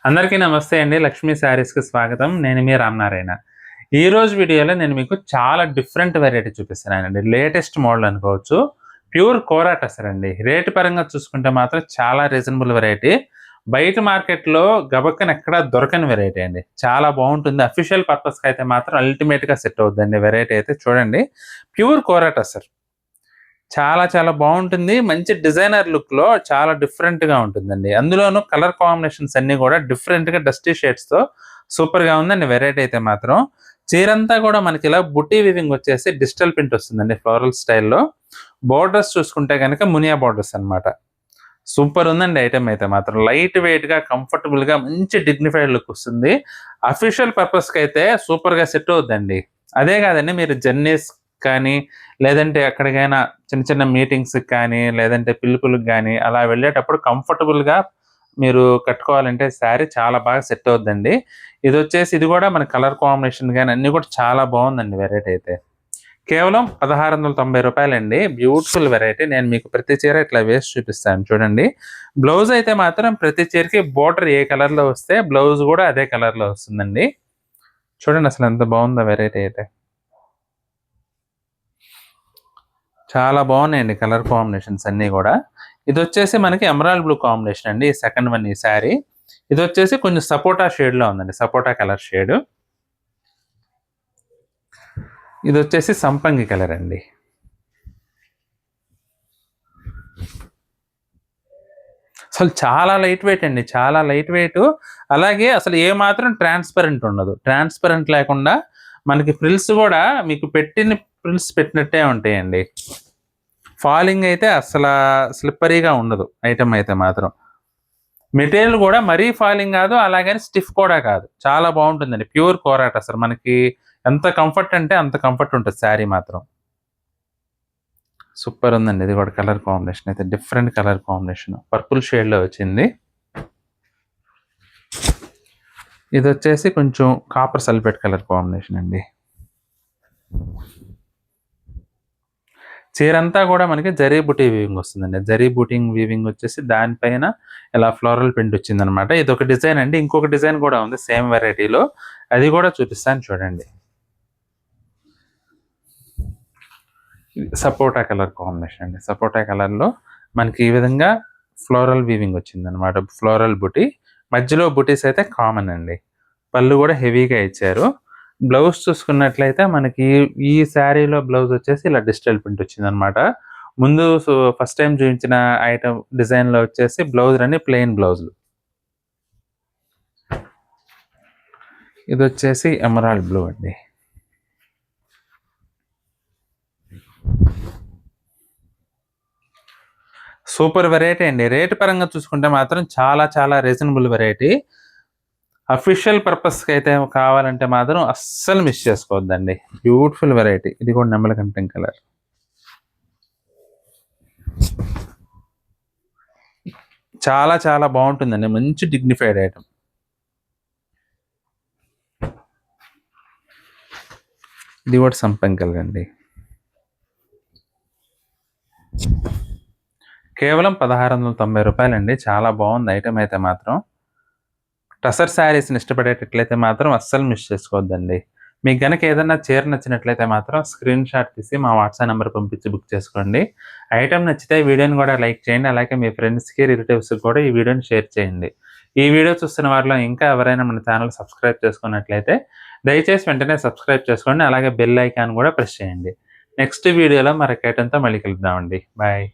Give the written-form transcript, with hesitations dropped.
అందరికీ నమస్తే అండి. లక్ష్మీ శారీస్‌కి స్వాగతం. నేను మీ రామనారాయణ. ఈరోజు వీడియోలో నేను మీకు చాలా డిఫరెంట్ వెరైటీ చూపిస్తున్నానండి. లేటెస్ట్ మోడల్ అనుకోవచ్చు. ప్యూర్ కోరా టసర్ అండి. రేటు పరంగా చూసుకుంటే మాత్రం చాలా రీజనబుల్ వెరైటీ. బయట మార్కెట్‌లో గబక్కన ఎక్కడా దొరకని వెరైటీ అండి. చాలా బావుంటుంది. అఫీషియల్ పర్పస్‌కి అయితే మాత్రం అల్టిమేట్‌గా సెట్ అవుద్దండి వెరైటీ అయితే చూడండి. ప్యూర్ కోరా టసర్. చాలా చాలా బావుంటుంది. మంచి డిజైనర్ లుక్‌లో చాలా డిఫరెంట్‌గా ఉంటుందండి. అందులోనూ కలర్ కాంబినేషన్స్ అన్నీ గూడా డిఫరెంట్‌గా డస్టీ షేడ్స్‌తో సూపర్‌గా ఉందండి వెరైటీ అయితే మాత్రం. చీరంతా గూడా మనకిలా బుటీ వీవింగ్ వచ్చేసి డిజిటల్ ప్రింట్ వస్తుందండి ఫ్లోరల్ స్టైల్‌లో. బోర్డర్స్ చూసుకుంటే గనక మునియా బోర్డర్స్ అన్నమాట. సూపర్ ఉందండి ఐటెమ్ అయితే మాత్రం. లైట్ వెయిట్‌గా, కంఫర్టబుల్‌గా మంచి డిగ్నిఫైడ్ లుక్ వస్తుంది. అఫీషియల్ పర్పస్‌కైతే సూపర్‌గా సెట్ అవుద్దండి. అదే కాదండి మీరు జర్నీస్ కానీ, లేదంటే ఎక్కడికైనా చిన్న చిన్న మీటింగ్స్‌కి కానీ, లేదంటే పిలుపులకు గానీ, అలా వెళ్ళేటప్పుడు కంఫర్టబుల్‌గా మీరు కట్టుకోవాలంటే శారీ చాలా బాగా సెట్ అవుద్దండి. ఇది గూడా మన కలర్ కాంబినేషన్ గాని అన్నీ కూడా చాలా బావుందండి వెరైటీ అయితే. కేవలం రూ. 1690 బ్యూటిఫుల్ వెరైటీ. నేను మీకు ప్రతి చీర ఇట్లా వేసి చూపిస్తాను చూడండి. బ్లౌజ్ అయితే మాత్రం ప్రతి చీరకి బోర్డర్ ఏ కలర్‌లో వస్తే బ్లౌజ్ గూడా అదే కలర్‌లో వస్తుందండి. చూడండి అసలు ఎంత బావుందో వెరైటీ అయితే. చాలా బాగున్నాయండి కలర్ కాంబినేషన్స్ అన్నీ గూడా. ఇదొచ్చేసి మనకి ఎమరాల్డ్ బ్లూ కాంబినేషన్ అండి. సెకండ్ వన్ ఈ శారీ. ఇదొచ్చేసి కొంచెం సపోటా షేడ్‌లో ఉందండి. సపోటా కలర్ షేడ్. ఇదొచ్చేసి సంపంగి కలర్ అండి. అసలు చాలా లైట్ వెయిట్ అండి. చాలా లైట్ వెయిట్. అలాగే అసలు ఏమాత్రం ట్రాన్స్‌పరెంట్ ఉండదు. ట్రాన్స్‌పరెంట్ లేకుండా మనకి ఫ్రిల్స్ గూడా మీకు పెట్టిన ఫ్రిల్స్ పెట్టినట్టే ఉంటాయండి. ఫాలింగ్ అయితే అస్సలా స్లిప్పరీగా ఉండదు ఐటెమ్ అయితే మాత్రం. మెటీరియల్ గూడా మరీ ఫాలింగ్ గాదు. అలాగని స్టిఫ్ కూడా కాదు. చాలా బావుంటుందండి. ప్యూర్ కోరాట అసలు మనకి ఎంత కంఫర్ట్ అంటే అంత కంఫర్ట్ ఉంటది శారీ మాత్రం. సూపర్ ఉందండి. ఇది గూడా కలర్ కాంబినేషన్ అయితే డిఫరెంట్ కలర్ కాంబినేషన్. పర్పుల్ షేడ్‌లో వచ్చింది. ఇదొచ్చేసి కొంచెం కాపర్ సల్ఫేట్ కలర్ కాంబినేషన్ అండి. చీరంతా గూడా మనకి జరీ బుటీ వీవింగ్ వస్తుందండి. జరీ బుటింగ్ వీవింగ్ వచ్చేసి దానిపైన ఇలా ఫ్లోరల్ ప్రింట్ వచ్చిందనమాట. ఇదొక డిజైన్ అండి. ఇంకొక డిజైన్ గూడా ఉంది సేమ్ వెరైటీలో. అది గూడా చూపిస్తాను చూడండి. సపోటా కలర్ కాంబినేషన్ అండి. సపోటా కలర్‌లో మనకి ఈ విధంగా ఫ్లోరల్ వీవింగ్ వచ్చిందనమాట. ఫ్లోరల్ బుటీ. మధ్యలో బుటీస్ అయితే కామన్ అండి. పళ్ళు గూడా హెవీగా ఇచ్చారు. బ్లౌజ్ చూసుకున్నట్లయితే మనకి ఈ శారీలో బ్లౌజ్ వచ్చేసి ఇలా డిజిటల్ ప్రింట్ వచ్చిందనమాట. ముందు ఫస్ట్ టైమ్ చూయించిన ఐటెమ్ డిజైన్‌లో వచ్చేసి బ్లౌజులన్నీ ప్లెయిన్ బ్లౌజులు. ఇదొచ్చేసి ఎమరాల్డ్ బ్లూ అండి. సూపర్ వెరైటీ అండి. రేట్ పరంగా చూసుకుంటే మాత్రం చాలా చాలా రీజనబుల్ వెరైటీ. అఫీషియల్ పర్పస్‌కైతే కావాలంటే మాత్రం అస్సలు మిస్ చేసుకోవద్దండి. Beautiful variety. ఇది కూడా నెమలికంఠం కలర్. చాలా చాలా బావుంటుందండి. మంచి డిగ్నిఫైడ్ ఐటెమ్. ఇది కూడా సంపంగి కలర్ అండి. కేవలం రూ. 1690 చాలా బావుంది ఐటెమ్ అయితే మాత్రం. టసర్ శారీస్‌ని ఇష్టపడేటట్లయితే మాత్రం అస్సలు మిస్ చేసుకోవద్దండి. మీకు గనక ఏదన్నా చీర నచ్చినట్లయితే మాత్రం స్క్రీన్ షాట్ తీసి మా వాట్సాప్ నంబర్ పంపించి బుక్ చేసుకోండి. ఐటెమ్ నచ్చితే వీడియోని కూడా లైక్ చేయండి. అలాగే మీ ఫ్రెండ్స్‌కి, రిలేటివ్స్‌కి కూడా ఈ వీడియోని షేర్ చేయండి. ఈ వీడియో చూస్తున్న వారిలో ఇంకా ఎవరైనా మన ఛానల్ సబ్స్క్రైబ్ చేసుకున్నట్లయితే దయచేసి వెంటనే సబ్స్క్రైబ్ చేసుకోండి. అలాగే బెల్ ఐకాన్ కూడా ప్రెస్ చేయండి. నెక్స్ట్ వీడియోలో మరొక ఐటెమ్‌తో మళ్ళీ కలుద్దామండి. బాయ్.